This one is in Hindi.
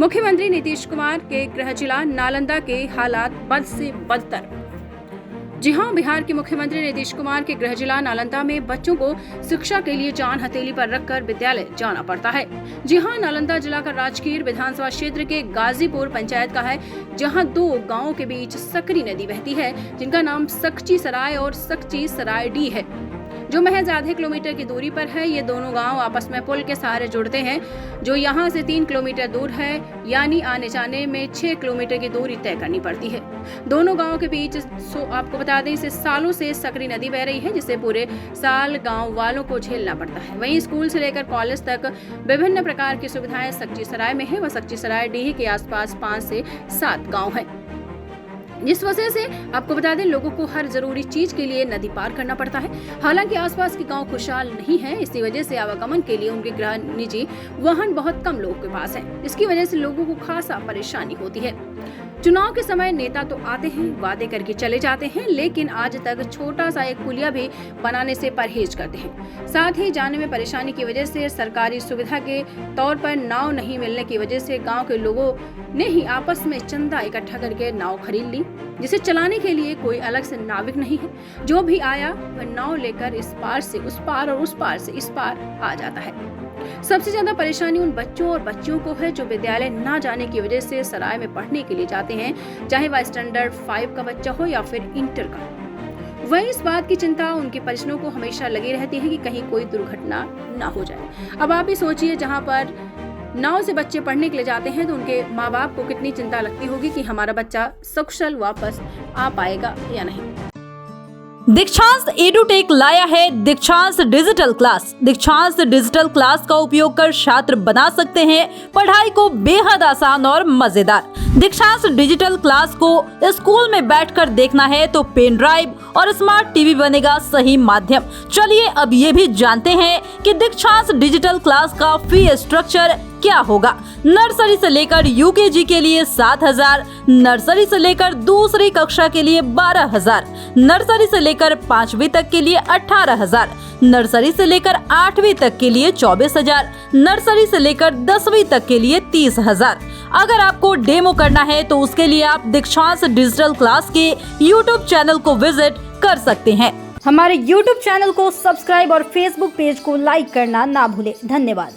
मुख्यमंत्री नीतीश कुमार के गृह जिला नालंदा के हालात बद से बदतर। जी हां, बिहार के मुख्यमंत्री नीतीश कुमार के गृह जिला नालंदा में बच्चों को शिक्षा के लिए जान हथेली पर रखकर विद्यालय जाना पड़ता है। जी हां, नालंदा जिला का राजगीर विधानसभा क्षेत्र के गाजीपुर पंचायत का है, जहां दो गांवों के बीच सकरी नदी बहती है, जिनका नाम सकची सराय और सकची सराय डी है, जो महज आधे किलोमीटर की दूरी पर है। ये दोनों गांव आपस में पुल के सहारे जुड़ते हैं, जो यहां से 3 किलोमीटर दूर है, यानी आने जाने में 6 किलोमीटर की दूरी तय करनी पड़ती है। दोनों गांवों के बीच आपको बता दें, इसे सालों से सकरी नदी बह रही है, जिसे पूरे साल गांव वालों को झेलना पड़ता है। वहीं स्कूल से लेकर कॉलेज तक विभिन्न प्रकार की सुविधाएं सकची सराय में है व सकची सराय डीह के आसपास 5 से 7 गाँव है। जिस वजह से आपको बता दें, लोगों को हर जरूरी चीज के लिए नदी पार करना पड़ता है। हालांकि आसपास के गांव खुशहाल नहीं है, इसी वजह से आवागमन के लिए उनके गृह निजी वाहन बहुत कम लोगों के पास है। इसकी वजह से लोगों को खासा परेशानी होती है। चुनाव के समय नेता तो आते हैं, वादे करके चले जाते हैं, लेकिन आज तक छोटा सा एक पुलिया भी बनाने से परहेज करते हैं। साथ ही जाने में परेशानी की वजह से सरकारी सुविधा के तौर पर नाव नहीं मिलने की वजह से गांव के लोगों ने ही आपस में चंदा इकट्ठा करके नाव खरीद ली, जिसे चलाने के लिए कोई अलग से नाविक नहीं है। जो भी आया वह नाव लेकर इस पार से उस पार और उस पार से इस पार आ जाता है। सबसे ज्यादा परेशानी उन बच्चों और बच्चियों को है जो विद्यालय ना जाने की वजह से सराय में पढ़ने के लिए जाते हैं, चाहे वह स्टैंडर्ड 5 का बच्चा हो या फिर इंटर का। वहीं इस बात की चिंता उनके परिजनों को हमेशा लगी रहती है कि कहीं कोई दुर्घटना ना हो जाए। अब आप ही सोचिए, जहां पर नाव से बच्चे पढ़ने के लिए जाते हैं तो उनके माँ बाप को कितनी चिंता लगती होगी कि हमारा बच्चा सकुशल वापस आ पाएगा या नहीं। दीक्षांत एडुटेक लाया है दीक्षांत डिजिटल क्लास। दीक्षांत डिजिटल क्लास का उपयोग कर छात्र बना सकते हैं पढ़ाई को बेहद आसान और मजेदार। दीक्षांत डिजिटल क्लास को स्कूल में बैठकर देखना है तो पेन ड्राइव और स्मार्ट टीवी बनेगा सही माध्यम। चलिए अब ये भी जानते हैं कि दीक्षांत डिजिटल क्लास का फी स्ट्रक्चर क्या होगा। नर्सरी से लेकर यूकेजी के लिए 7,000, नर्सरी से लेकर दूसरी कक्षा के लिए 12,000, नर्सरी से लेकर 5वीं तक के लिए 18,000, नर्सरी से लेकर 8वीं तक के लिए 24,000, नर्सरी से लेकर 10वीं तक के लिए 30,000। अगर आपको डेमो करना है तो उसके लिए आप दीक्षांत डिजिटल क्लास के YouTube चैनल को विजिट कर सकते हैं। हमारे YouTube चैनल को सब्सक्राइब और Facebook पेज को लाइक करना ना भूलें। धन्यवाद।